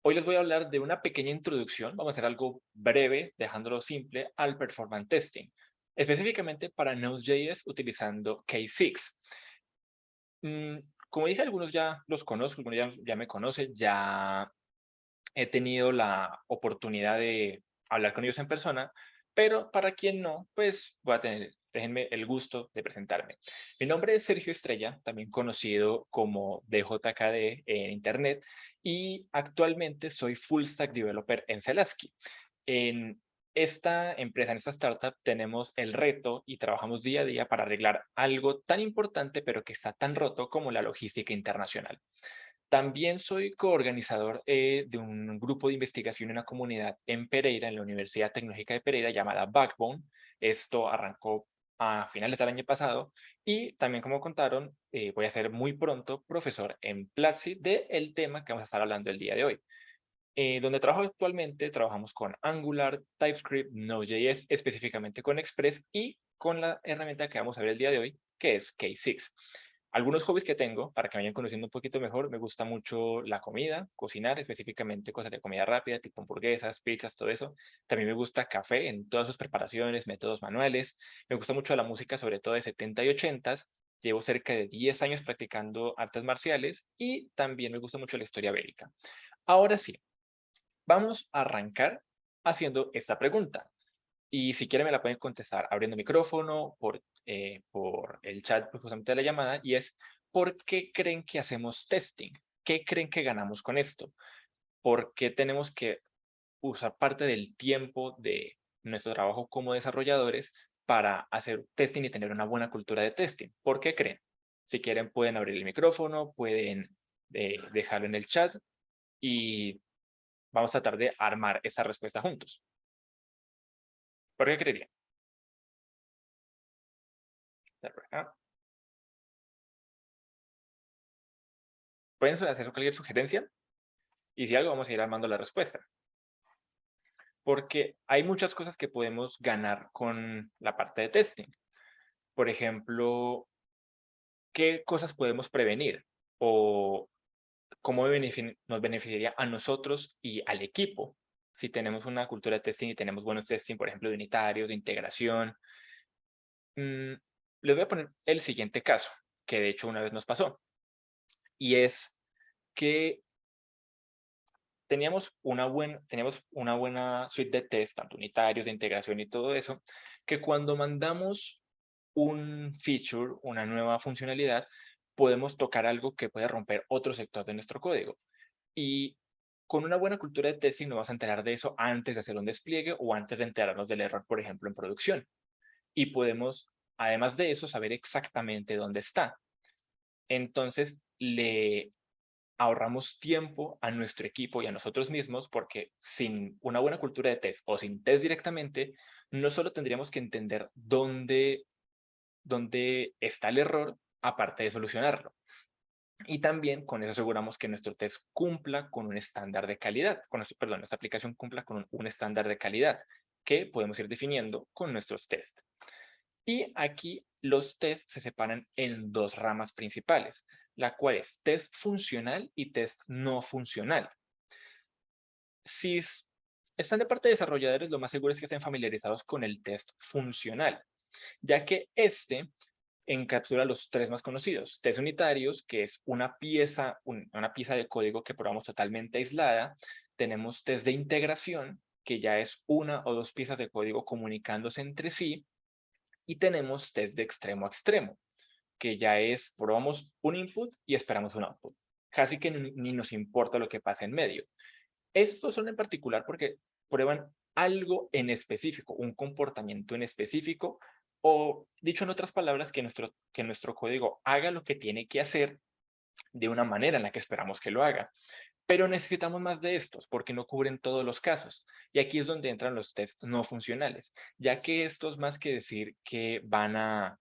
Hoy les voy a hablar de una pequeña introducción, vamos a hacer algo breve, dejándolo simple, al performance testing, específicamente para Node.js utilizando K6. Mm, Como dije, algunos ya los conozco, algunos ya me conocen, ya he tenido la oportunidad de hablar con ellos en persona, pero para quien no, pues voy a tener, déjenme el gusto de presentarme. Mi nombre es Sergio Estrella, también conocido como DJKD en Internet, y actualmente soy Full Stack Developer en Selaski. En esta empresa, en esta startup, tenemos el reto y trabajamos día a día para arreglar algo tan importante, pero que está tan roto como la logística internacional. También soy coorganizador de un grupo de investigación en una comunidad en Pereira, en la Universidad Tecnológica de Pereira, llamada Backbone. Esto arrancó a finales del año pasado y también, como contaron, voy a ser muy pronto profesor en Platzi del tema que vamos a estar hablando el día de hoy. Donde trabajo actualmente, trabajamos con Angular, TypeScript, Node.js, específicamente con Express y con la herramienta que vamos a ver el día de hoy, que es K6. Algunos hobbies que tengo, para que me vayan conociendo un poquito mejor, me gusta mucho la comida, cocinar, específicamente cosas de comida rápida, tipo hamburguesas, pizzas, todo eso. También me gusta café en todas sus preparaciones, métodos manuales. Me gusta mucho la música, sobre todo de 70 y 80. Llevo cerca de 10 años practicando artes marciales y también me gusta mucho la historia bélica. Ahora sí, vamos a arrancar haciendo esta pregunta. Y si quieren me la pueden contestar abriendo micrófono por el chat pues, justamente de la llamada, y es, ¿por qué creen que hacemos testing? ¿Qué creen que ganamos con esto? ¿Por qué tenemos que usar parte del tiempo de nuestro trabajo como desarrolladores para hacer testing y tener una buena cultura de testing? ¿Por qué creen? Si quieren pueden abrir el micrófono, pueden dejarlo en el chat y vamos a tratar de armar esta respuesta juntos. ¿Por qué creerían? Pueden hacer cualquier sugerencia y si algo vamos a ir armando la respuesta. Porque hay muchas cosas que podemos ganar con la parte de testing. Por ejemplo, ¿qué cosas podemos prevenir? O cómo nos beneficiaría a nosotros y al equipo si tenemos una cultura de testing y tenemos buenos testing, por ejemplo, de unitarios, de integración. Mm, Les voy a poner el siguiente caso, que de hecho una vez nos pasó, y es que teníamos una buena suite de test, tanto unitarios, de integración y todo eso, que cuando mandamos un feature, una nueva funcionalidad, podemos tocar algo que puede romper otro sector de nuestro código. Y con una buena cultura de testing nos vamos a enterar de eso antes de hacer un despliegue o antes de enterarnos del error, por ejemplo, en producción. Y podemos, además de eso, saber exactamente dónde está. Entonces, le ahorramos tiempo a nuestro equipo y a nosotros mismos porque sin una buena cultura de test o sin test directamente, no solo tendríamos que entender dónde está el error, aparte de solucionarlo. Y también con eso aseguramos que nuestro test cumpla con un estándar de calidad, perdón, nuestra aplicación cumpla con un estándar de calidad que podemos ir definiendo con nuestros tests. Y aquí los tests se separan en dos ramas principales, la cual es test funcional y test no funcional. Si están de parte de desarrolladores, lo más seguro es que estén familiarizados con el test funcional, ya que este encapsula los tres más conocidos. Test unitarios, que es una pieza de código que probamos totalmente aislada. Tenemos test de integración, que ya es una o dos piezas de código comunicándose entre sí. Y tenemos test de extremo a extremo, que ya es probamos un input y esperamos un output. Casi que ni nos importa lo que pasa en medio. Estos son en particular porque prueban algo en específico, un comportamiento en específico, o dicho en otras palabras, que nuestro código haga lo que tiene que hacer de una manera en la que esperamos que lo haga. Pero necesitamos más de estos porque no cubren todos los casos. Y aquí es donde entran los tests no funcionales, ya que estos más que decir que van a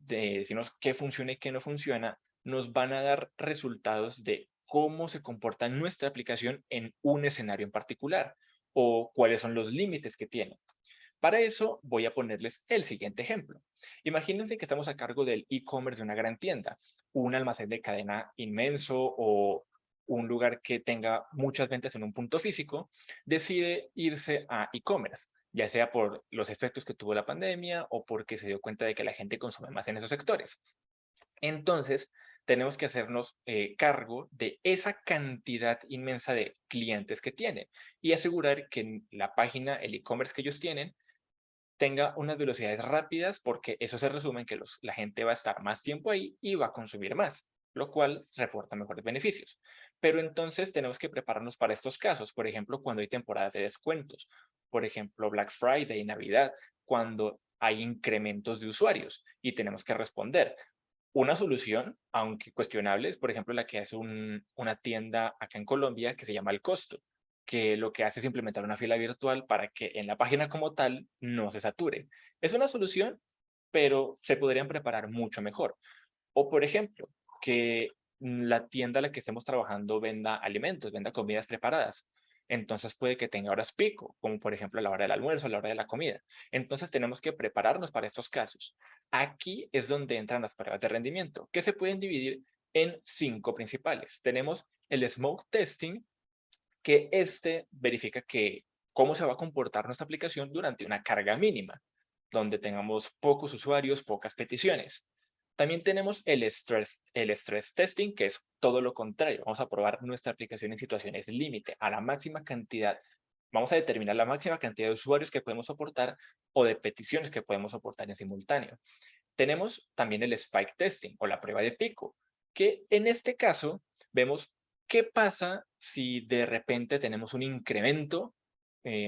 decirnos qué funciona y qué no funciona, nos van a dar resultados de cómo se comporta nuestra aplicación en un escenario en particular o cuáles son los límites que tiene. Para eso voy a ponerles el siguiente ejemplo. Imagínense que estamos a cargo del e-commerce de una gran tienda, un almacén de cadena inmenso o un lugar que tenga muchas ventas en un punto físico, decide irse a e-commerce, ya sea por los efectos que tuvo la pandemia o porque se dio cuenta de que la gente consume más en esos sectores. Entonces, tenemos que hacernos cargo de esa cantidad inmensa de clientes que tienen y asegurar que la página, el e-commerce que ellos tienen, tenga unas velocidades rápidas, porque eso se resume en que la gente va a estar más tiempo ahí y va a consumir más, lo cual reporta mejores beneficios. Pero entonces tenemos que prepararnos para estos casos, por ejemplo, cuando hay temporadas de descuentos, por ejemplo, Black Friday, Navidad, cuando hay incrementos de usuarios y tenemos que responder. Una solución, aunque cuestionable, es por ejemplo la que hace una tienda acá en Colombia que se llama El Costo, que lo que hace es implementar una fila virtual para que en la página como tal no se sature. Es una solución, pero se podrían preparar mucho mejor. O por ejemplo, que la tienda a la que estemos trabajando venda alimentos, venda comidas preparadas. Entonces puede que tenga horas pico, como por ejemplo a la hora del almuerzo, a la hora de la comida. Entonces tenemos que prepararnos para estos casos. Aquí es donde entran las pruebas de rendimiento, que se pueden dividir en 5 principales. Tenemos el smoke testing, que verifica que cómo se va a comportar nuestra aplicación durante una carga mínima, donde tengamos pocos usuarios, pocas peticiones. También tenemos el stress testing, que es todo lo contrario. Vamos a probar nuestra aplicación en situaciones límite, a la máxima cantidad. Vamos a determinar la máxima cantidad de usuarios que podemos soportar o de peticiones que podemos soportar en simultáneo. Tenemos también el spike testing o la prueba de pico, que en este caso vemos qué pasa si de repente tenemos un incremento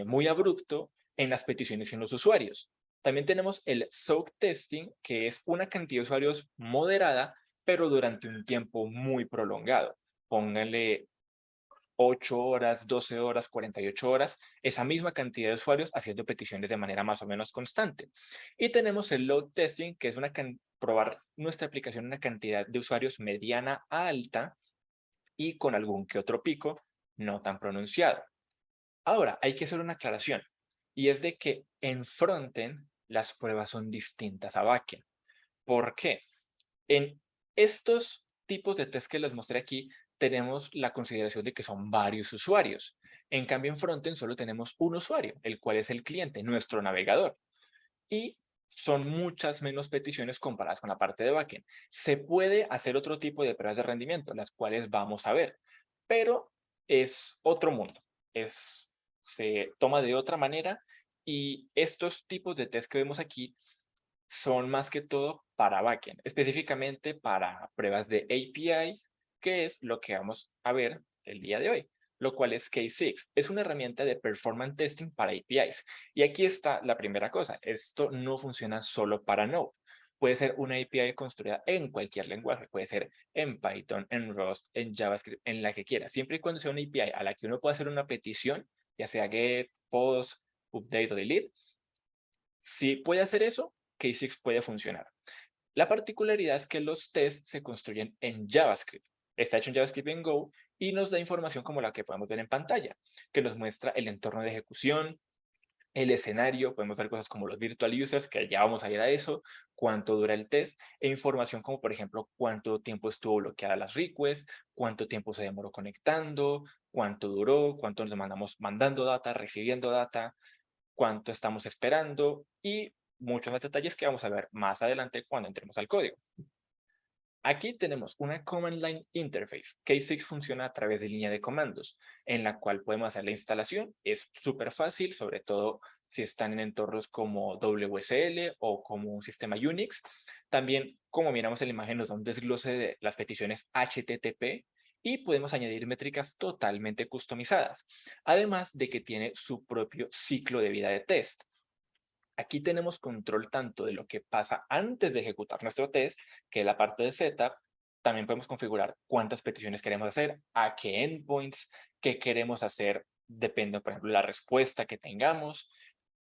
muy abrupto en las peticiones y en los usuarios. También tenemos el soak testing, que es una cantidad de usuarios moderada, pero durante un tiempo muy prolongado. Pónganle 8 horas, 12 horas, 48 horas, esa misma cantidad de usuarios haciendo peticiones de manera más o menos constante. Y tenemos el load testing, que es probar nuestra aplicación en una cantidad de usuarios mediana a alta y con algún que otro pico no tan pronunciado. Ahora, hay que hacer una aclaración, y es de que en frontend las pruebas son distintas a backend. ¿Por qué? En estos tipos de test que les mostré aquí, tenemos la consideración de que son varios usuarios. En cambio, en frontend solo tenemos un usuario, el cual es el cliente, nuestro navegador. Y son muchas menos peticiones comparadas con la parte de backend. Se puede hacer otro tipo de pruebas de rendimiento, las cuales vamos a ver, pero es otro mundo. Se toma de otra manera, y estos tipos de test que vemos aquí son más que todo para backend, específicamente para pruebas de APIs, que es lo que vamos a ver el día de hoy, lo cual es K6. Es una herramienta de performance testing para APIs. Y aquí está la primera cosa. Esto no funciona solo para Node. Puede ser una API construida en cualquier lenguaje. Puede ser en Python, en Rust, en JavaScript, en la que quiera. Siempre y cuando sea una API a la que uno pueda hacer una petición, ya sea get, post, update o delete, si puede hacer eso, K6 puede funcionar. La particularidad es que los tests se construyen en JavaScript. Está hecho en JavaScript en Go y nos da información como la que podemos ver en pantalla, que nos muestra el entorno de ejecución, el escenario, podemos ver cosas como los virtual users, que ya vamos a ir a eso, cuánto dura el test, e información como por ejemplo cuánto tiempo estuvo bloqueada las requests, cuánto tiempo se demoró conectando, cuánto duró, cuánto nos mandamos mandando data, recibiendo data, cuánto estamos esperando y muchos más detalles que vamos a ver más adelante cuando entremos al código. Aquí tenemos una Command Line Interface. K6 funciona a través de línea de comandos, en la cual podemos hacer la instalación. Es súper fácil, sobre todo si están en entornos como WSL o como un sistema Unix. También, como miramos en la imagen, nos da un desglose de las peticiones HTTP y podemos añadir métricas totalmente customizadas, además de que tiene su propio ciclo de vida de test. Aquí tenemos control tanto de lo que pasa antes de ejecutar nuestro test, que es la parte de setup. También podemos configurar cuántas peticiones queremos hacer, a qué endpoints, qué queremos hacer, depende, por ejemplo, de la respuesta que tengamos.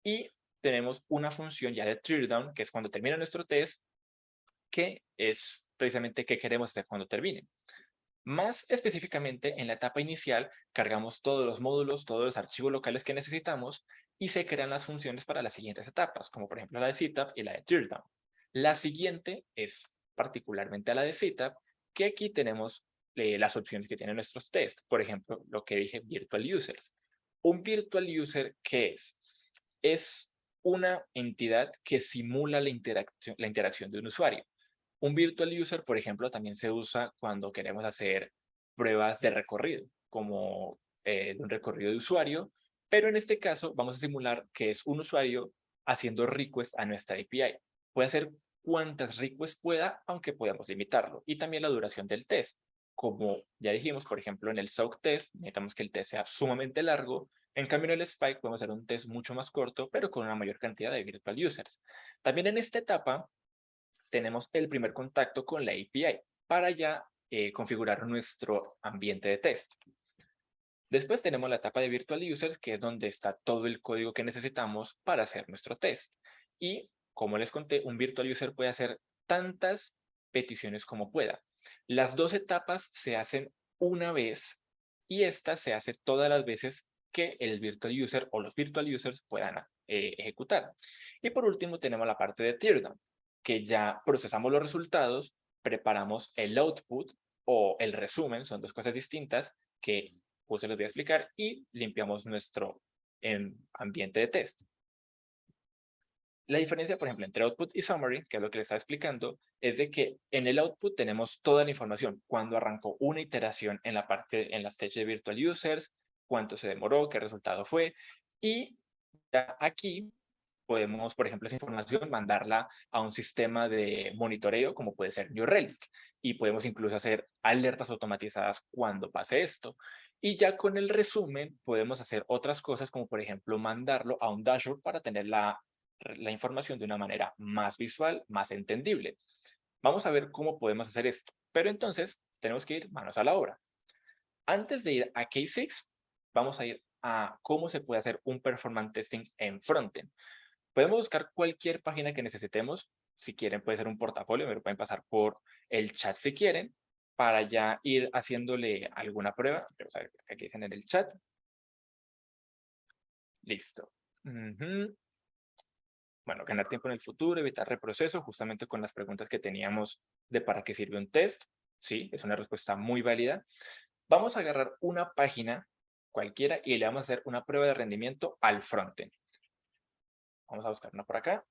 Y tenemos una función ya de teardown, que es cuando termina nuestro test, que es precisamente qué queremos hacer cuando termine. Más específicamente, en la etapa inicial, cargamos todos los módulos, todos los archivos locales que necesitamos y se crean las funciones para las siguientes etapas, como por ejemplo la de setup y la de teardown. La siguiente es particularmente a la de setup, que aquí tenemos las opciones que tienen nuestros test. Por ejemplo, lo que dije, virtual users. Un virtual user, ¿qué es? Es una entidad que simula la interacción de un usuario. Un virtual user, por ejemplo, también se usa cuando queremos hacer pruebas de recorrido, como de un recorrido de usuario, pero en este caso vamos a simular que es un usuario haciendo request a nuestra API. Puede hacer cuantas requests pueda, aunque podamos limitarlo. Y también la duración del test. Como ya dijimos, por ejemplo, en el soak test, necesitamos que el test sea sumamente largo. En cambio, en el Spike podemos hacer un test mucho más corto, pero con una mayor cantidad de virtual users. También en esta etapa tenemos el primer contacto con la API para ya configurar nuestro ambiente de test. Después tenemos la etapa de virtual users, que es donde está todo el código que necesitamos para hacer nuestro test. Y como les conté, un virtual user puede hacer tantas peticiones como pueda. Las dos etapas se hacen una vez y esta se hace todas las veces que el virtual user o los virtual users puedan ejecutar. Y por último tenemos la parte de teardown, que ya procesamos los resultados, preparamos el output o el resumen, son dos cosas distintas que pues se los voy a explicar, y limpiamos nuestro ambiente de test. La diferencia, por ejemplo, entre output y summary, que es lo que les estaba explicando, es de que en el output tenemos toda la información, cuándo arrancó una iteración en en la stage de virtual users, cuánto se demoró, qué resultado fue, y ya aquí podemos, por ejemplo, esa información mandarla a un sistema de monitoreo, como puede ser New Relic, y podemos incluso hacer alertas automatizadas cuando pase esto. Y ya con el resumen podemos hacer otras cosas, como por ejemplo mandarlo a un dashboard para tener la información de una manera más visual, más entendible. Vamos a ver cómo podemos hacer esto, pero entonces tenemos que ir manos a la obra. Antes de ir a K6, vamos a ir a cómo se puede hacer un performance testing en frontend. Podemos buscar cualquier página que necesitemos. Si quieren, puede ser un portafolio, me lo pueden pasar por el chat si quieren, para ya ir haciéndole alguna prueba. Vamos a ver qué dicen en el chat. Listo. Bueno, ganar tiempo en el futuro, evitar reproceso, justamente con las preguntas que teníamos de para qué sirve un test. Sí, es una respuesta muy válida. Vamos a agarrar una página cualquiera y le vamos a hacer una prueba de rendimiento al frontend. Vamos a buscar una por acá.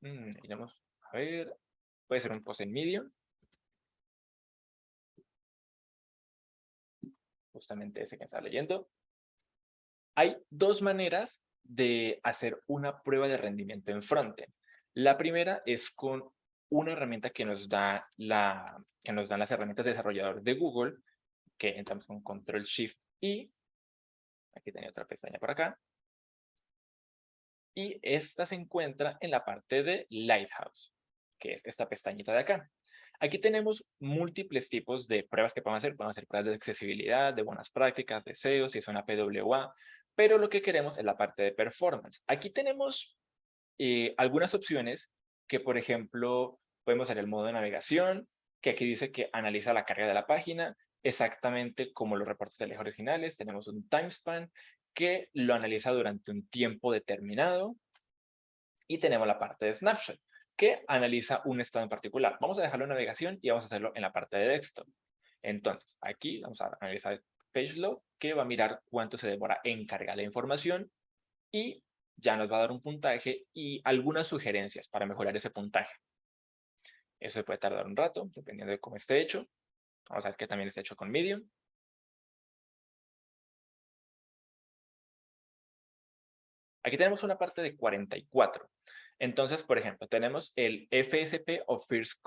Iremos a ver. Puede ser un post en Medium. Justamente ese que está leyendo. Hay dos maneras de hacer una prueba de rendimiento en frontend. La primera es con una herramienta que nos dan las herramientas de desarrollador de Google, que entramos con Control Shift y aquí tenía otra pestaña por acá. Y esta se encuentra en la parte de Lighthouse, que es esta pestañita de acá. Aquí tenemos múltiples tipos de pruebas que podemos hacer. Podemos hacer pruebas de accesibilidad, de buenas prácticas, de SEO, si es una PWA, pero lo que queremos es la parte de performance. Aquí tenemos algunas opciones que, por ejemplo, podemos hacer el modo de navegación, que aquí dice que analiza la carga de la página, exactamente como los reportes de eje originales. Tenemos un timespan que lo analiza durante un tiempo determinado. Y tenemos la parte de snapshot, que analiza un estado en particular. Vamos a dejarlo en navegación y vamos a hacerlo en la parte de desktop. Entonces, aquí vamos a analizar PageLoad, que va a mirar cuánto se demora en cargar la información y ya nos va a dar un puntaje y algunas sugerencias para mejorar ese puntaje. Eso puede tardar un rato, dependiendo de cómo esté hecho. Vamos a ver que también está hecho con Medium. Aquí tenemos una parte de 44. Entonces, por ejemplo, tenemos el FSP o First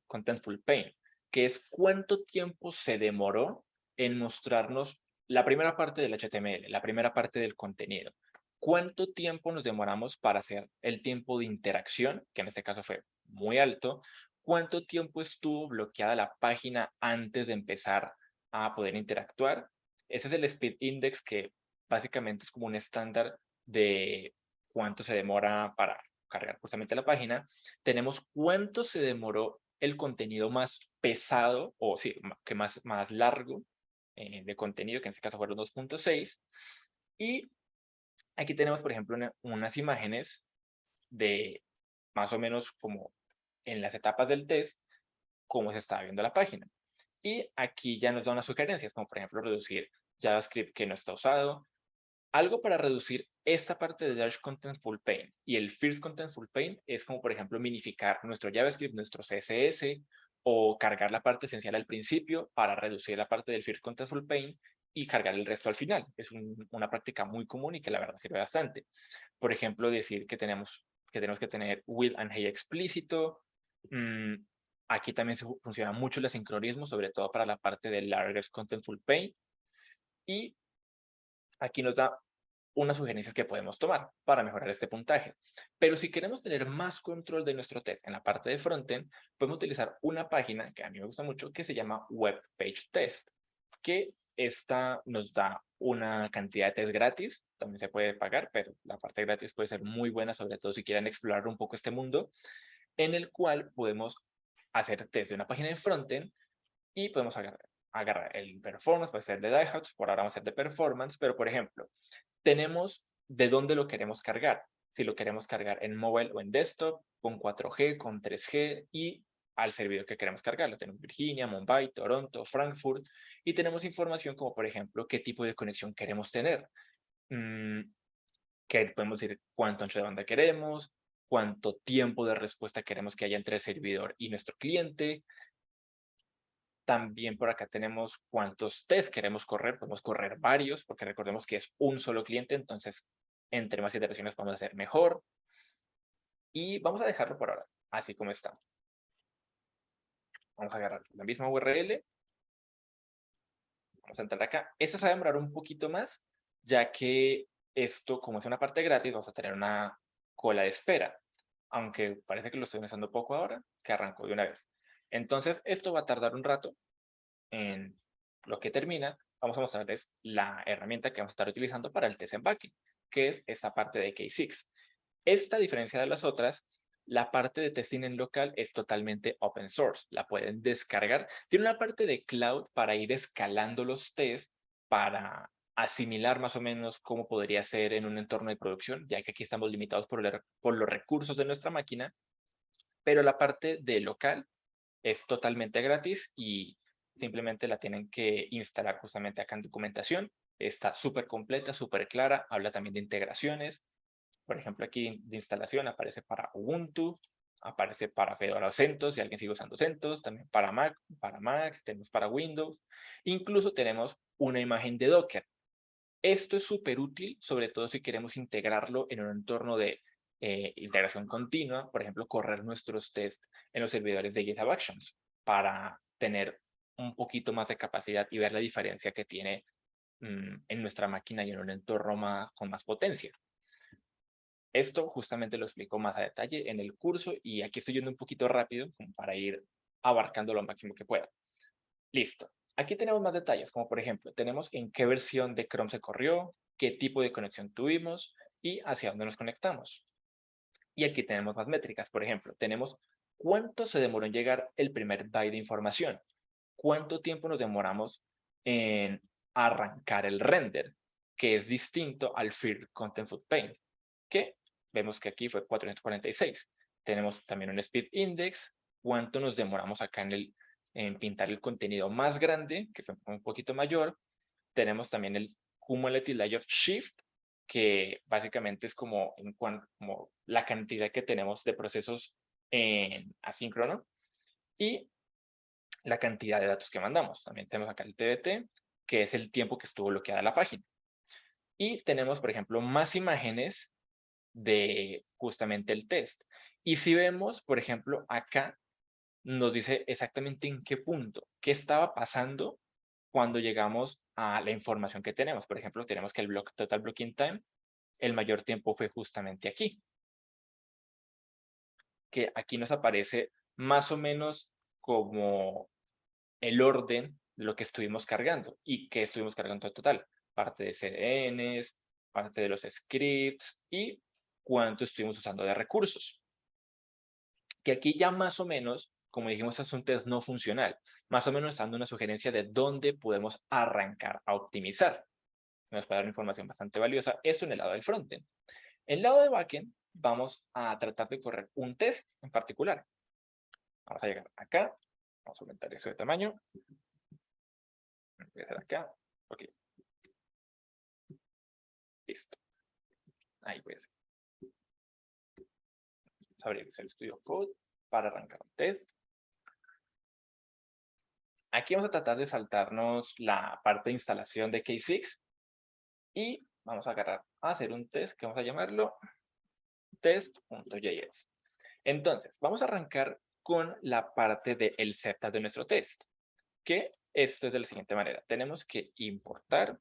Contentful Paint, que es cuánto tiempo se demoró en mostrarnos la primera parte del HTML, la primera parte del contenido. ¿Cuánto tiempo nos demoramos para hacer el tiempo de interacción, que en este caso fue muy alto? ¿Cuánto tiempo estuvo bloqueada la página antes de empezar a poder interactuar? Ese es el Speed Index, que básicamente es como un estándar de cuánto se demora para cargar justamente la página. Tenemos cuánto se demoró el contenido más pesado, o sí, que más largo de contenido, que en este caso fueron 2.6. Y aquí tenemos, por ejemplo, unas imágenes de más o menos como en las etapas del test cómo se está viendo la página. Y aquí ya nos da unas sugerencias, como por ejemplo reducir JavaScript que no está usado, algo para reducir esta parte de Dash Contentful Paint y el First Contentful Paint es como, por ejemplo, minificar nuestro JavaScript, nuestro CSS o cargar la parte esencial al principio para reducir la parte del First Contentful Paint y cargar el resto al final. Es una práctica muy común y que la verdad sirve bastante. Por ejemplo, decir que tenemos que tener width and height explícito. Aquí también funciona mucho el asincronismo, sobre todo para la parte del Largest Contentful Paint. Y aquí nos da unas sugerencias que podemos tomar para mejorar este puntaje. Pero si queremos tener más control de nuestro test en la parte de frontend, podemos utilizar una página que a mí me gusta mucho que se llama Web Page Test, que esta nos da una cantidad de test gratis, también se puede pagar, pero la parte gratis puede ser muy buena, sobre todo si quieren explorar un poco este mundo, en el cual podemos hacer test de una página de frontend y podemos agarrar el performance, puede ser de diehards, por ahora vamos a hacer de performance, pero por ejemplo, tenemos de dónde lo queremos cargar. Si lo queremos cargar en mobile o en desktop, con 4G, con 3G y al servidor que queremos cargarlo. Tenemos Virginia, Mumbai, Toronto, Frankfurt y tenemos información como por ejemplo qué tipo de conexión queremos tener. Que podemos decir cuánto ancho de banda queremos, cuánto tiempo de respuesta queremos que haya entre el servidor y nuestro cliente. También por acá tenemos cuántos tests queremos correr. Podemos correr varios, porque recordemos que es un solo cliente, entonces entre más iteraciones vamos a hacer mejor. Y vamos a dejarlo por ahora, así como está. Vamos a agarrar la misma URL. Vamos a entrar acá. Esto se va a demorar un poquito más, ya que esto, como es una parte gratis, vamos a tener una cola de espera. Aunque parece que lo estoy usando poco ahora, que arrancó de una vez. Entonces, esto va a tardar un rato en lo que termina. Vamos a mostrarles la herramienta que vamos a estar utilizando para el test en backend, que es esta parte de K6. Esta, a diferencia de las otras, la parte de testing en local es totalmente open source. La pueden descargar. Tiene una parte de cloud para ir escalando los tests, para asimilar más o menos cómo podría ser en un entorno de producción, ya que aquí estamos limitados por los recursos de nuestra máquina. Pero la parte de local es totalmente gratis y simplemente la tienen que instalar justamente acá en documentación. Está súper completa, súper clara. Habla también de integraciones. Por ejemplo, aquí de instalación aparece para Ubuntu, aparece para Fedora o CentOS, si alguien sigue usando CentOS, también para Mac, tenemos para Windows. Incluso tenemos una imagen de Docker. Esto es súper útil, sobre todo si queremos integrarlo en un entorno de integración continua, por ejemplo, correr nuestros tests en los servidores de GitHub Actions para tener un poquito más de capacidad y ver la diferencia que tiene en nuestra máquina y en un entorno con más potencia. Esto justamente lo explico más a detalle en el curso y aquí estoy yendo un poquito rápido como para ir abarcando lo máximo que pueda. Listo. Aquí tenemos más detalles, como por ejemplo, tenemos en qué versión de Chrome se corrió, qué tipo de conexión tuvimos y hacia dónde nos conectamos. Y aquí tenemos más métricas, por ejemplo, tenemos cuánto se demoró en llegar el primer byte de información, cuánto tiempo nos demoramos en arrancar el render, que es distinto al First Contentful Paint, que vemos que aquí fue 446. Tenemos también un speed index, cuánto nos demoramos acá en pintar el contenido más grande, que fue un poquito mayor. Tenemos también el Cumulative Layer Shift, que básicamente es como la cantidad que tenemos de procesos en asíncrono y la cantidad de datos que mandamos. También tenemos acá el TBT, que es el tiempo que estuvo bloqueada la página. Y tenemos, por ejemplo, más imágenes de justamente el test. Y si vemos, por ejemplo, acá nos dice exactamente en qué punto, qué estaba pasando cuando llegamos a la información que tenemos. Por ejemplo, tenemos que el total blocking time, el mayor tiempo fue justamente aquí. Que aquí nos aparece más o menos como el orden de lo que estuvimos cargando y que estuvimos cargando en total. Parte de CDNs, parte de los scripts y cuánto estuvimos usando de recursos. Que aquí ya más o menos, como dijimos, es un test no funcional. Más o menos dando una sugerencia de dónde podemos arrancar a optimizar. Nos puede dar información bastante valiosa. Esto en el lado del frontend. En el lado de backend, vamos a tratar de correr un test en particular. Vamos a llegar acá. Vamos a aumentar eso de tamaño. Voy a hacer acá. Ok. Listo. Ahí puede ser. Vamos a abrir el Studio Code para arrancar un test. Aquí vamos a tratar de saltarnos la parte de instalación de K6 y vamos a hacer un test que vamos a llamarlo test.js. Entonces, vamos a arrancar con la parte del setup de nuestro test, que esto es de la siguiente manera. Tenemos que importar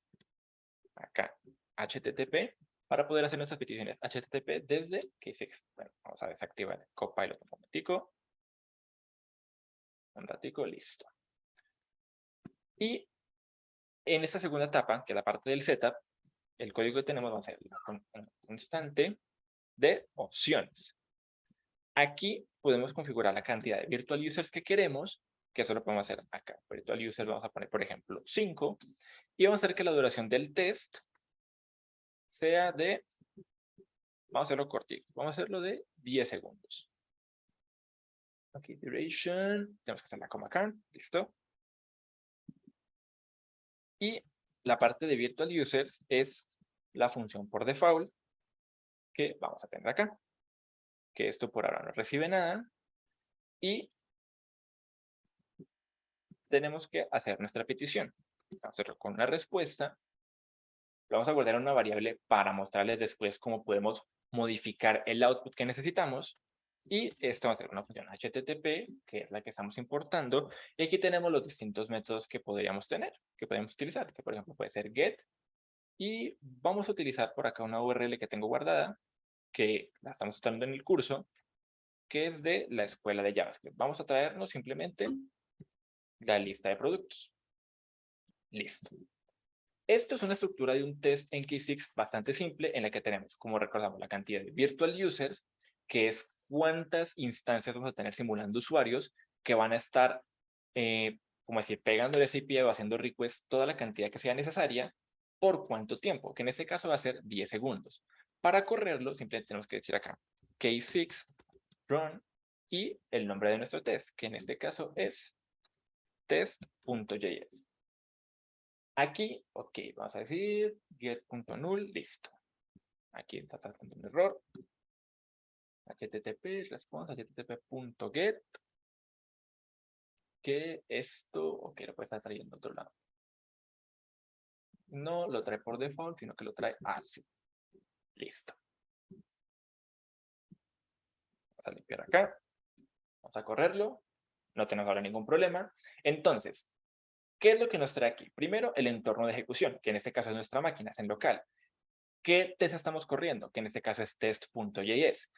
acá HTTP para poder hacer nuestras peticiones HTTP desde K6. Bueno, vamos a desactivar el Copilot un momentico. Un ratico, listo. Y en esta segunda etapa, que es la parte del setup, el código que tenemos va a ser una constante de opciones. Aquí podemos configurar la cantidad de virtual users que queremos, que eso lo podemos hacer acá. Virtual users vamos a poner, por ejemplo, 5, y vamos a hacer que la duración del test sea de, vamos a hacerlo cortito, vamos a hacerlo de 10 segundos. Ok, duration, tenemos que hacer la coma acá, listo. Y la parte de virtual users es la función por default que vamos a tener acá, que esto por ahora no recibe nada, y tenemos que hacer nuestra petición. Vamos a hacerlo con una respuesta. Lo vamos a guardar en una variable para mostrarles después cómo podemos modificar el output que necesitamos. Y esto va a ser una función HTTP, que es la que estamos importando. Y aquí tenemos los distintos métodos que podríamos tener, que podemos utilizar. Que por ejemplo puede ser get. Y vamos a utilizar por acá una URL que tengo guardada, que la estamos usando en el curso, que es de la escuela de JavaScript. Vamos a traernos simplemente la lista de productos. Listo. Esto es una estructura de un test en K6 bastante simple en la que tenemos, como recordamos, la cantidad de virtual users, que es cuántas instancias vamos a tener simulando usuarios que van a estar, como decir, pegando el API o haciendo request toda la cantidad que sea necesaria, por cuánto tiempo, que en este caso va a ser 10 segundos. Para correrlo, simplemente tenemos que decir acá K6 run y el nombre de nuestro test, que en este caso es test.js. Aquí, ok, vamos a decir get.null, listo. Aquí está tratando un error. HTTP response http.get. Que esto, ok, lo puede estar trayendo a otro lado. No lo trae por default, sino que lo trae así. Listo. Vamos a limpiar acá. Vamos a correrlo. No tenemos ahora ningún problema. Entonces, ¿qué es lo que nos trae aquí? Primero, el entorno de ejecución, que en este caso es nuestra máquina, es en local. ¿Qué test estamos corriendo? Que en este caso es test.js.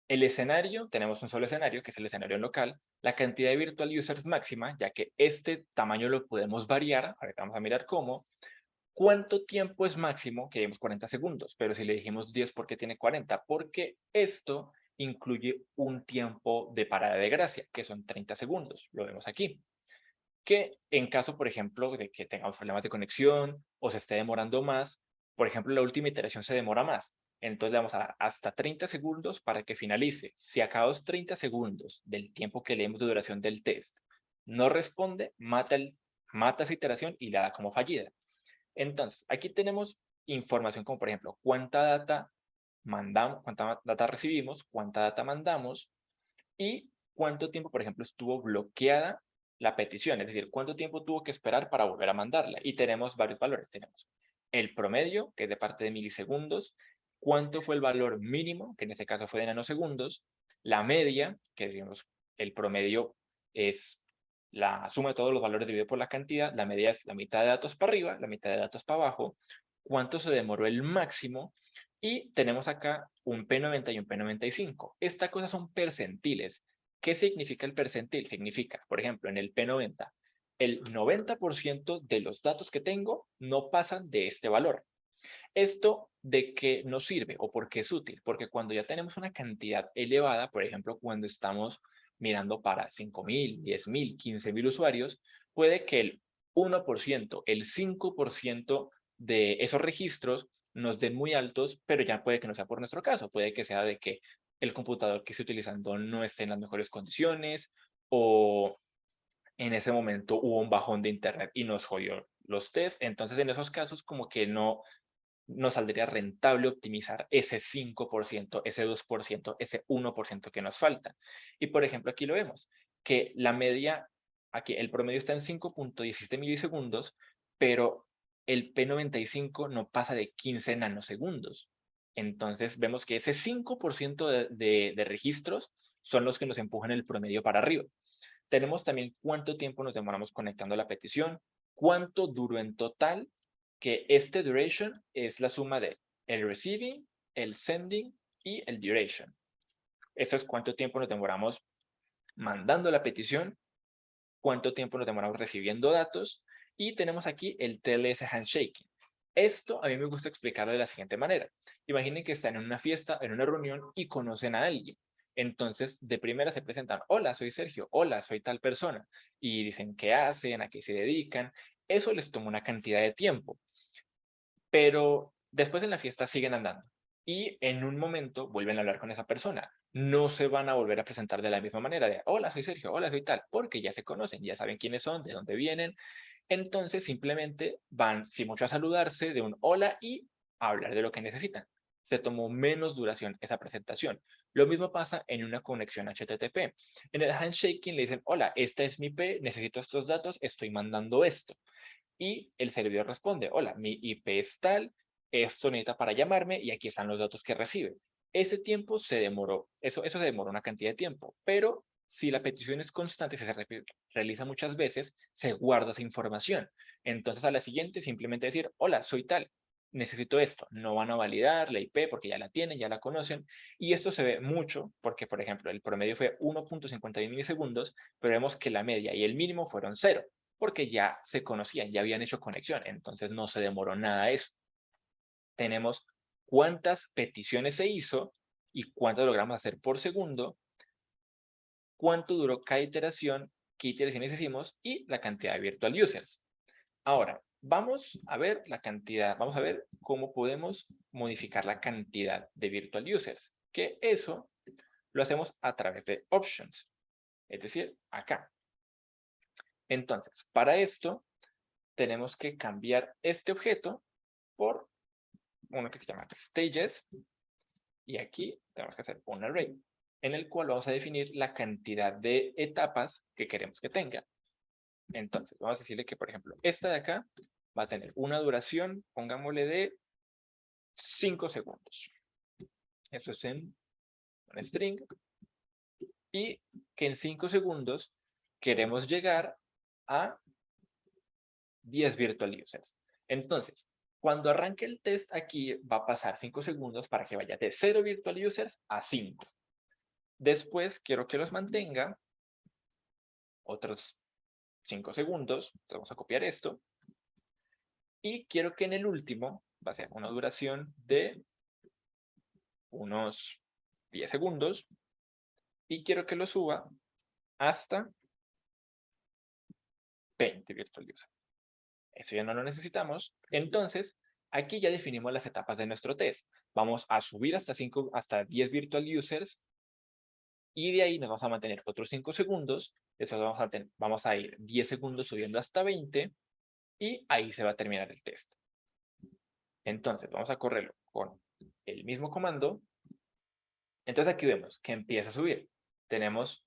El escenario, tenemos un solo escenario, que es el escenario local. La cantidad de virtual users máxima, ya que este tamaño lo podemos variar. Ahorita vamos a mirar cómo. ¿Cuánto tiempo es máximo? Que digamos 40 segundos, pero si le dijimos 10, ¿por qué tiene 40? Porque esto incluye un tiempo de parada de gracia, que son 30 segundos. Lo vemos aquí. Que en caso, por ejemplo, de que tengamos problemas de conexión o se esté demorando más, por ejemplo, la última iteración se demora más. Entonces le vamos a dar hasta 30 segundos para que finalice. Si a cada 30 segundos del tiempo que leemos de duración del test no responde, mata esa iteración y la da como fallida. Entonces, aquí tenemos información como, por ejemplo, cuánta data mandamos, cuánta data recibimos, cuánta data mandamos y cuánto tiempo, por ejemplo, estuvo bloqueada la petición, es decir, cuánto tiempo tuvo que esperar para volver a mandarla. Y tenemos varios valores. Tenemos el promedio, que es de parte de milisegundos, cuánto fue el valor mínimo, que en este caso fue de nanosegundos, la media, que digamos, el promedio es la suma de todos los valores dividido por la cantidad, la media es la mitad de datos para arriba, la mitad de datos para abajo, cuánto se demoró el máximo, y tenemos acá un P90 y un P95. Estas cosas son percentiles. ¿Qué significa el percentil? Significa, por ejemplo, en el P90, el 90% de los datos que tengo no pasan de este valor. ¿Esto de qué nos sirve o por qué es útil? Porque cuando ya tenemos una cantidad elevada, por ejemplo, cuando estamos mirando para 5.000, 10.000, 15.000 usuarios, puede que el 1%, el 5% de esos registros nos den muy altos, pero ya puede que no sea por nuestro caso. Puede que sea de que el computador que esté utilizando no esté en las mejores condiciones o en ese momento hubo un bajón de internet y nos jodió los test. Entonces, en esos casos, como que no nos saldría rentable optimizar ese 5%, ese 2%, ese 1% que nos falta. Y, por ejemplo, aquí lo vemos, que la media, aquí el promedio está en 5.17 milisegundos, pero el P95 no pasa de 15 nanosegundos. Entonces, vemos que ese 5% de registros son los que nos empujan el promedio para arriba. Tenemos también cuánto tiempo nos demoramos conectando la petición, cuánto duró en total, que este duration es la suma de el receiving, el sending y el duration. Eso es cuánto tiempo nos demoramos mandando la petición, cuánto tiempo nos demoramos recibiendo datos, y tenemos aquí el TLS handshaking. Esto a mí me gusta explicarlo de la siguiente manera. Imaginen que están en una fiesta, en una reunión y conocen a alguien. Entonces, de primera se presentan, hola, soy Sergio, hola, soy tal persona, y dicen qué hacen, a qué se dedican. Eso les toma una cantidad de tiempo, pero después en la fiesta siguen andando y en un momento vuelven a hablar con esa persona. No se van a volver a presentar de la misma manera de, hola, soy Sergio, hola, soy tal, porque ya se conocen, ya saben quiénes son, de dónde vienen. Entonces simplemente van, sin mucho, a saludarse de un hola y a hablar de lo que necesitan. Se tomó menos duración esa presentación. Lo mismo pasa en una conexión HTTP. En el handshaking le dicen, hola, esta es mi IP, necesito estos datos, estoy mandando esto. Y el servidor responde, hola, mi IP es tal, esto necesita para llamarme y aquí están los datos que recibe. Ese tiempo se demoró, eso se demoró una cantidad de tiempo, pero si la petición es constante, si se realiza muchas veces, se guarda esa información. Entonces a la siguiente simplemente decir, hola, soy tal, necesito esto. No van a validar la IP porque ya la tienen, ya la conocen. Y esto se ve mucho porque, por ejemplo, el promedio fue 1.51 milisegundos, pero vemos que la media y el mínimo fueron 0 porque ya se conocían, ya habían hecho conexión, entonces no se demoró nada eso. Tenemos cuántas peticiones se hizo y cuántas logramos hacer por segundo, cuánto duró cada iteración, qué iteraciones hicimos y la cantidad de virtual users. Ahora, vamos a ver la cantidad, vamos a ver cómo podemos modificar la cantidad de virtual users, que eso lo hacemos a través de options, es decir, acá. Entonces, para esto tenemos que cambiar este objeto por uno que se llama stages, y aquí tenemos que hacer un array, en el cual vamos a definir la cantidad de etapas que queremos que tenga. Entonces, vamos a decirle que, por ejemplo, esta de acá va a tener una duración, pongámosle de 5 segundos. Eso es en un string. Y que en 5 segundos queremos llegar a 10 virtual users. Entonces, cuando arranque el test aquí va a pasar 5 segundos para que vaya de 0 virtual users a 5. Después quiero que los mantenga otros 5 segundos. Entonces vamos a copiar esto. Y quiero que en el último va a ser una duración de unos 10 segundos. Y quiero que lo suba hasta 20 virtual users. Eso ya no lo necesitamos. Entonces, aquí ya definimos las etapas de nuestro test. Vamos a subir hasta 10 virtual users y de ahí nos vamos a mantener otros 5 segundos. Después vamos a ir 10 segundos subiendo hasta 20 y ahí se va a terminar el test. Entonces, vamos a correrlo con el mismo comando. Entonces aquí vemos que empieza a subir. Tenemos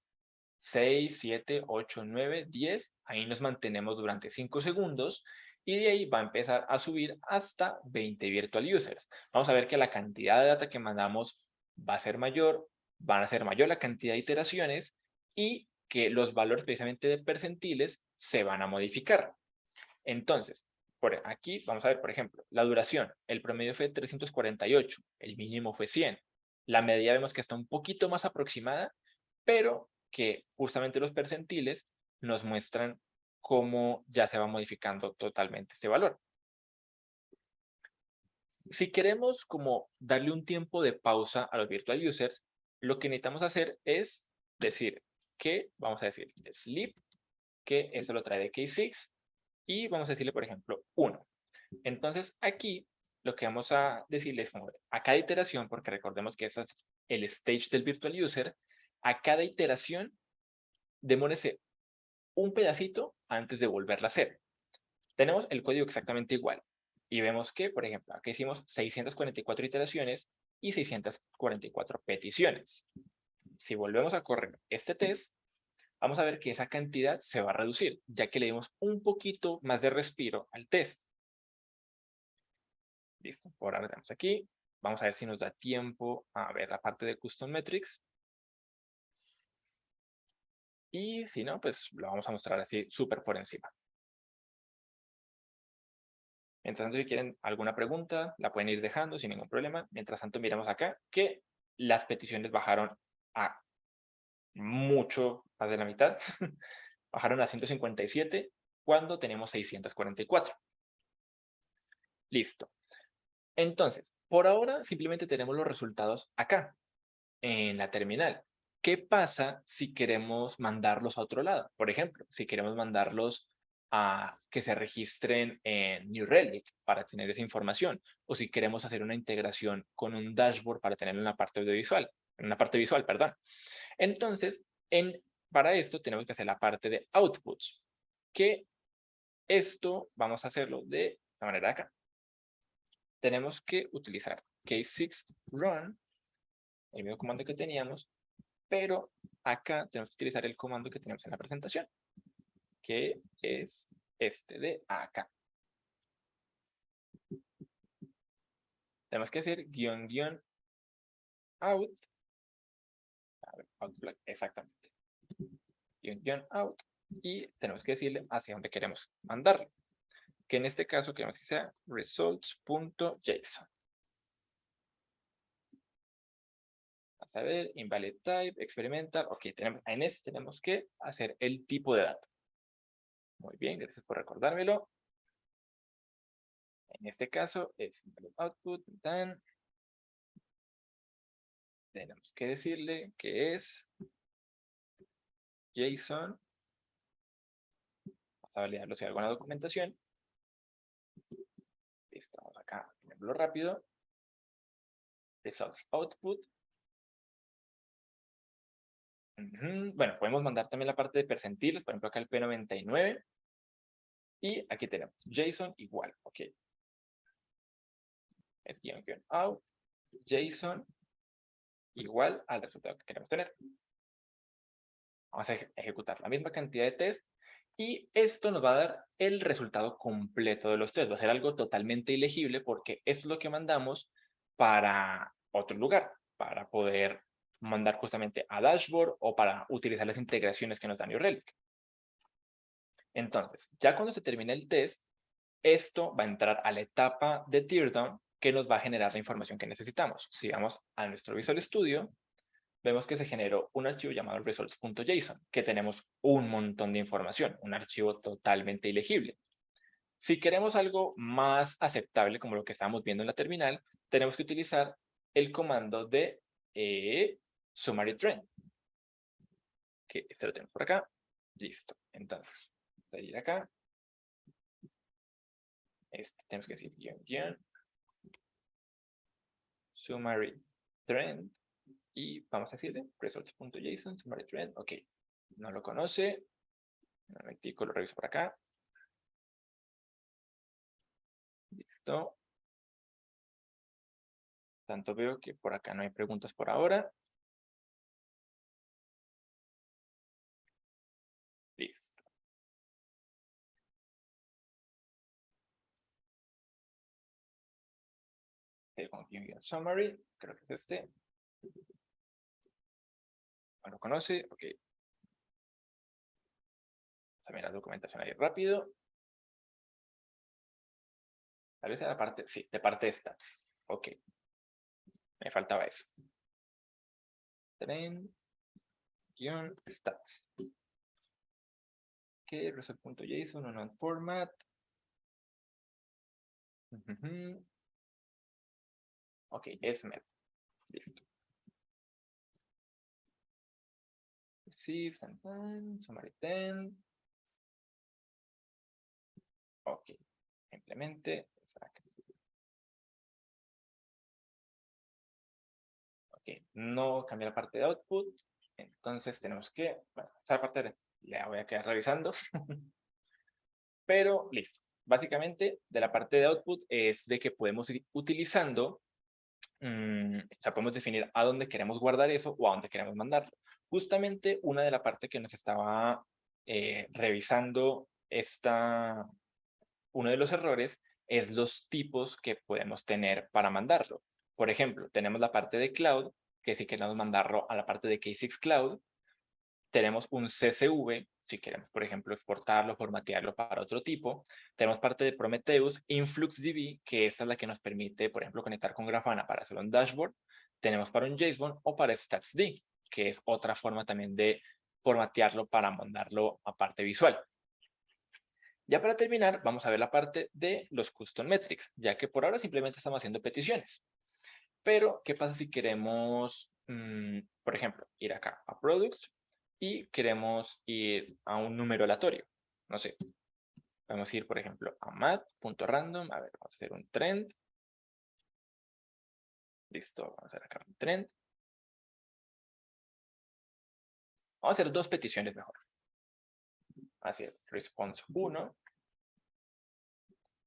6, 7, 8, 9, 10. Ahí nos mantenemos durante 5 segundos y de ahí va a empezar a subir hasta 20 virtual users. Vamos a ver que la cantidad de data que mandamos va a ser mayor, van a ser mayor la cantidad de iteraciones y que los valores precisamente de percentiles se van a modificar. Entonces, por aquí vamos a ver, por ejemplo, la duración. El promedio fue 348, el mínimo fue 100. La media vemos que está un poquito más aproximada, pero que justamente los percentiles nos muestran cómo ya se va modificando totalmente este valor. Si queremos como darle un tiempo de pausa a los virtual users, lo que necesitamos hacer es decir que, vamos a decir, sleep, que eso lo trae de K6, y vamos a decirle, por ejemplo, 1. Entonces, aquí lo que vamos a decirle es como a cada iteración, porque recordemos que ese es el stage del virtual user, a cada iteración demórese un pedacito antes de volverla a hacer. Tenemos el código exactamente igual. Y vemos que, por ejemplo, aquí hicimos 644 iteraciones y 644 peticiones. Si volvemos a correr este test, vamos a ver que esa cantidad se va a reducir, ya que le dimos un poquito más de respiro al test. Listo, por ahora tenemos aquí. Vamos a ver si nos da tiempo a ver la parte de Custom Metrics. Y si no, pues lo vamos a mostrar así súper por encima. Mientras tanto, si quieren alguna pregunta, la pueden ir dejando sin ningún problema. Mientras tanto, miramos acá que las peticiones bajaron a mucho más de la mitad. Bajaron a 157 cuando tenemos 644. Listo. Entonces, por ahora simplemente tenemos los resultados acá, en la terminal. ¿Qué pasa si queremos mandarlos a otro lado? Por ejemplo, si queremos mandarlos a que se registren en New Relic para tener esa información, o si queremos hacer una integración con un dashboard para tenerlo en la parte audiovisual, en una parte visual, perdón. Entonces, para esto tenemos que hacer la parte de outputs, que esto vamos a hacerlo de esta manera de acá. Tenemos que utilizar case6 run, el mismo comando que teníamos, pero acá tenemos que utilizar el comando que tenemos en la presentación, que es este de acá. Tenemos que decir --out, out flag, exactamente, --out, y tenemos que decirle hacia dónde queremos mandarlo, que en este caso queremos que sea results.json. Vamos a ver, invalid type, experimental, ok, en este tenemos que hacer el tipo de dato. Muy bien, gracias por recordármelo. En este caso es output, then tenemos que decirle que es JSON. Vamos a validarlo si hay alguna documentación. Listo, vamos acá a ponerlo rápido. Results output. Bueno, podemos mandar también la parte de percentiles, por ejemplo acá el P99. Y aquí tenemos JSON igual, ok. Es --out, JSON igual al resultado que queremos tener. Vamos a ejecutar la misma cantidad de test y esto nos va a dar el resultado completo de los test. Va a ser algo totalmente ilegible porque esto es lo que mandamos para otro lugar, para poder mandar justamente a dashboard o para utilizar las integraciones que nos da New Relic. Entonces, ya cuando se termine el test, esto va a entrar a la etapa de teardown que nos va a generar la información que necesitamos. Si vamos a nuestro Visual Studio, vemos que se generó un archivo llamado results.json, que tenemos un montón de información, un archivo totalmente ilegible. Si queremos algo más aceptable, como lo que estamos viendo en la terminal, tenemos que utilizar el comando de summary trend, que este lo tenemos por acá. Listo. Entonces, voy a ir acá. Tenemos que decir summary trend y vamos a decirle results.json, summary trend. Ok, no lo conoce. Un momentico, lo reviso por acá. Listo. Tanto veo que por acá no hay preguntas por ahora. Listo. Configure summary, creo que es este. ¿No lo conoce? Ok. Vamos a ver la documentación ahí rápido. Tal vez sea la parte, sí, de parte de stats. Ok. Me faltaba eso. Trend-stats. Ok, result.json, unknown format. Ok, es med. Listo. Receive, summary 10. Ok. Simplemente, ok, no cambia la parte de output. Entonces tenemos que, bueno, esa parte la voy a quedar revisando. Pero listo. Básicamente, de la parte de output es de que podemos ir utilizando, o sea, podemos definir a dónde queremos guardar eso o a dónde queremos mandarlo. Justamente una de la parte que nos estaba revisando uno de los errores es los tipos que podemos tener para mandarlo. Por ejemplo, tenemos la parte de cloud, que si queremos mandarlo a la parte de K6 Cloud, tenemos un CSV, si queremos, por ejemplo, exportarlo, formatearlo para otro tipo. Tenemos parte de Prometheus, InfluxDB, que esta es la que nos permite, por ejemplo, conectar con Grafana para hacer un dashboard. Tenemos para un JSON o para StatsD, que es otra forma también de formatearlo para mandarlo a parte visual. Ya para terminar, vamos a ver la parte de los custom metrics, ya que por ahora simplemente estamos haciendo peticiones. Pero, ¿qué pasa si queremos, por ejemplo, ir acá a Products y queremos ir a un número aleatorio? No sé, podemos ir, por ejemplo, a mat.random. A ver, vamos a hacer un trend. Listo, vamos a hacer acá un trend. Vamos a hacer dos peticiones mejor. Así es, response 1.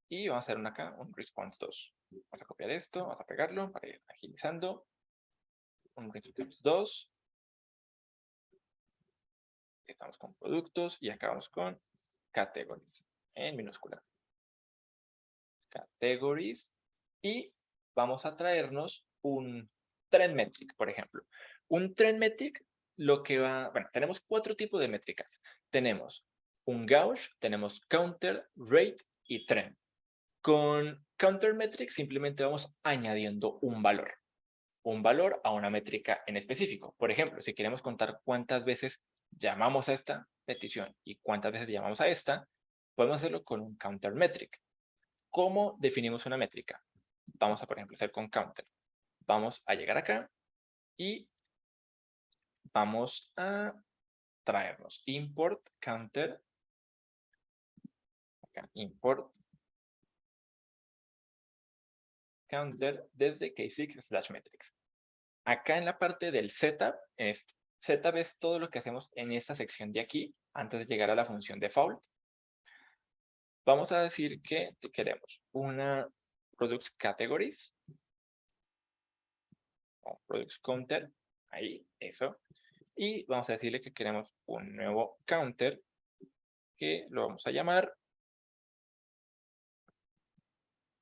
Y vamos a hacer acá un response 2. Vamos a copiar esto, vamos a pegarlo para ir agilizando. Un response 2. Estamos con productos y acabamos con categories en minúscula. Categories. Y vamos a traernos un trend metric, por ejemplo. Un trend metric, lo que va... Bueno, tenemos 4 tipos de métricas. Tenemos un gauge, tenemos counter, rate y trend. Con counter metric simplemente vamos añadiendo un valor a una métrica en específico. Por ejemplo, si queremos contar cuántas veces llamamos a esta petición y cuántas veces llamamos a esta, podemos hacerlo con un counter metric. ¿Cómo definimos una métrica? Vamos a, por ejemplo, hacer con counter. Vamos a llegar acá y vamos a traernos import counter. Acá, import counter desde K6/metrics. Acá en la parte del setup es todo lo que hacemos en esta sección de aquí antes de llegar a la función default. Vamos a decir que queremos una products categories o products counter, ahí, eso. Y vamos a decirle que queremos un nuevo counter que lo vamos a llamar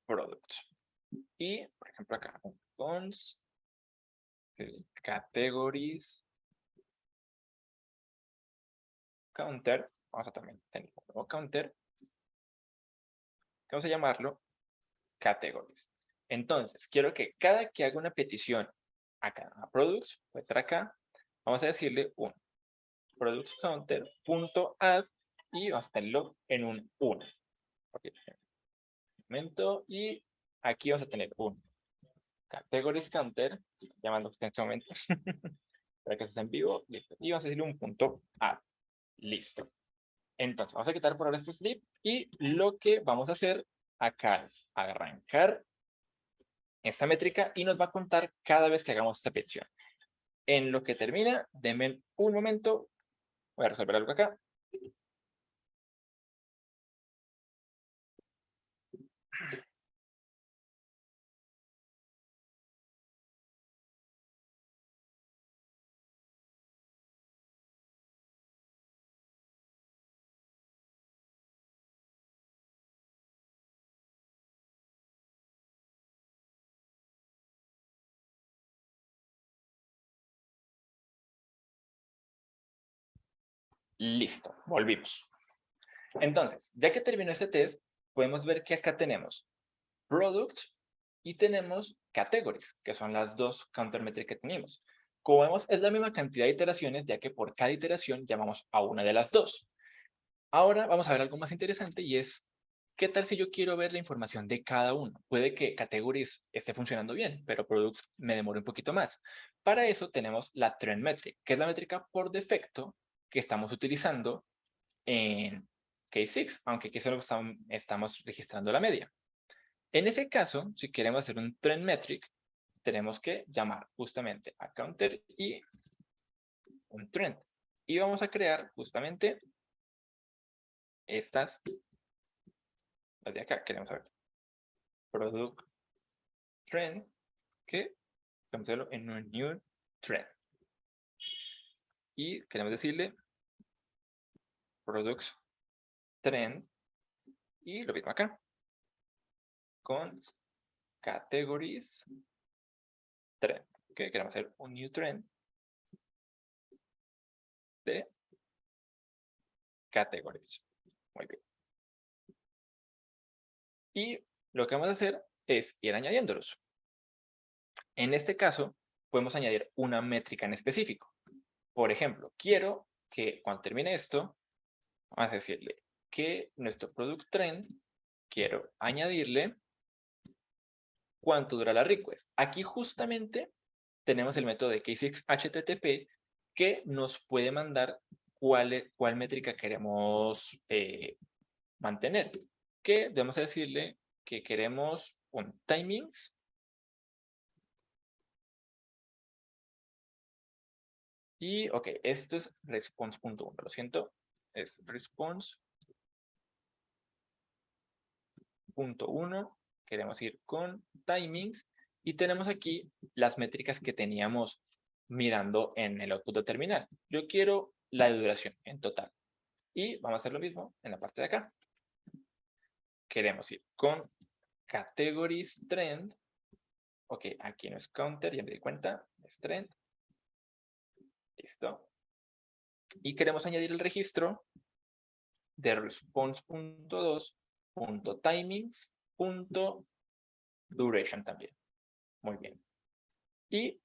products. Y, por ejemplo, acá, cons categories counter. Vamos a también tener un nuevo counter. Vamos a llamarlo categories. Entonces, quiero que cada que haga una petición acá a products, puede estar acá, vamos a decirle un products counter.add y vamos a tenerlo en un 1. Okay. Momento, y aquí vamos a tener un categories counter, llamando en este momento, para que esté en vivo, listo. Y vamos a decirle un punto add, listo. Entonces, vamos a quitar por ahora este slip y lo que vamos a hacer acá es arrancar esta métrica y nos va a contar cada vez que hagamos esta petición. En lo que termina, denme un momento, voy a resolver algo acá. Listo, volvimos. Entonces, ya que terminó este test, podemos ver que acá tenemos products y tenemos categories, que son las dos countermetric que tenemos. Como vemos, es la misma cantidad de iteraciones, ya que por cada iteración llamamos a una de las dos. Ahora vamos a ver algo más interesante y es, ¿qué tal si yo quiero ver la información de cada uno? Puede que categories esté funcionando bien, pero products me demore un poquito más. Para eso tenemos la trend metric, que es la métrica por defecto que estamos utilizando en K6, aunque aquí solo estamos registrando la media. En ese caso, si queremos hacer un trend metric, tenemos que llamar justamente a counter y un trend. Y vamos a crear justamente estas, las de acá, queremos ver. Product trend, que vamos a hacerlo en un new trend. Y queremos decirle products trend, y lo mismo acá, con categories trend, que queremos hacer un new trend de categories. Muy bien. Y lo que vamos a hacer es ir añadiéndolos. En este caso, podemos añadir una métrica en específico. Por ejemplo, quiero que cuando termine esto, vamos a decirle que nuestro product trend, quiero añadirle cuánto dura la request. Aquí justamente tenemos el método de K6HTTP que nos puede mandar cuál métrica queremos mantener. Que debemos decirle que queremos un timings y, ok, esto es response.1, lo siento, es response.1, queremos ir con timings y tenemos aquí las métricas que teníamos mirando en el output de terminal. Yo quiero la duración en total y vamos a hacer lo mismo en la parte de acá. Queremos ir con categories trend. Ok, aquí no es counter, ya me di cuenta, es trend. Listo. Y queremos añadir el registro de response.2.timings.duration también. Muy bien. Y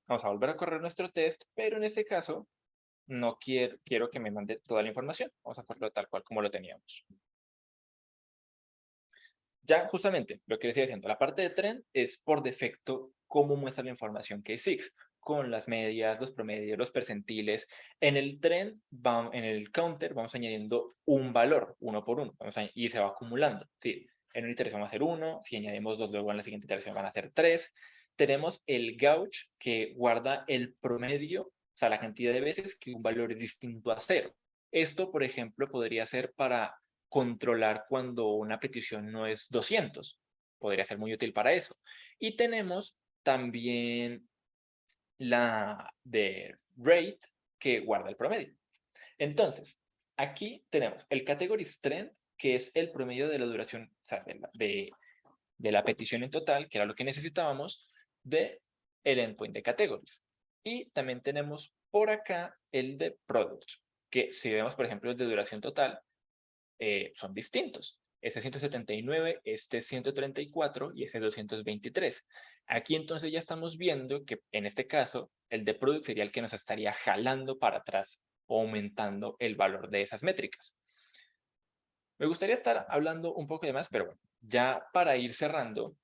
vamos a volver a correr nuestro test, pero en este caso no quiero que me mande toda la información. Vamos a correrlo tal cual como lo teníamos. Ya justamente lo que les iba diciendo, la parte de trend es por defecto cómo muestra la información K6, con las medias, los promedios, los percentiles. En el trend, en el counter, vamos añadiendo un valor, uno por uno, y se va acumulando. Sí, en una iteración va a ser 1, si añadimos 2, luego en la siguiente iteración van a ser 3. Tenemos el gauge que guarda el promedio, o sea, la cantidad de veces que un valor es distinto a 0. Esto, por ejemplo, podría ser para controlar cuando una petición no es 200. Podría ser muy útil para eso. Y tenemos también la de rate que guarda el promedio. Entonces, aquí tenemos el categories trend, que es el promedio de la duración, o sea, de la petición en total, que era lo que necesitábamos, de el endpoint de categories. Y también tenemos por acá el de product, que si vemos, por ejemplo, el de duración total, son distintos. Este 179, este 134 y este 223. Aquí entonces ya estamos viendo que en este caso el de product sería el que nos estaría jalando para atrás o aumentando el valor de esas métricas. Me gustaría estar hablando un poco de más, pero bueno, ya para ir cerrando,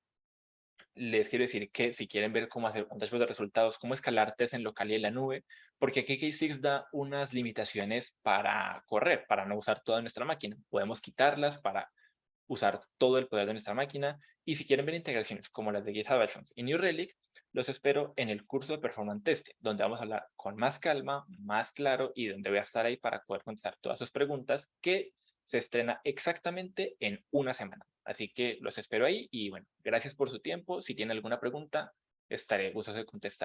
les quiero decir que si quieren ver cómo hacer un dashboard de resultados, cómo escalar test en local y en la nube, porque aquí K6 da unas limitaciones para correr, para no usar toda nuestra máquina. Podemos quitarlas para usar todo el poder de nuestra máquina. Y si quieren ver integraciones como las de GitHub Actions y New Relic, los espero en el curso de Performance Testing, donde vamos a hablar con más calma, más claro y donde voy a estar ahí para poder contestar todas sus preguntas, que se estrena exactamente en una semana. Así que los espero ahí y bueno, gracias por su tiempo. Si tienen alguna pregunta, estaré gustoso de contestar.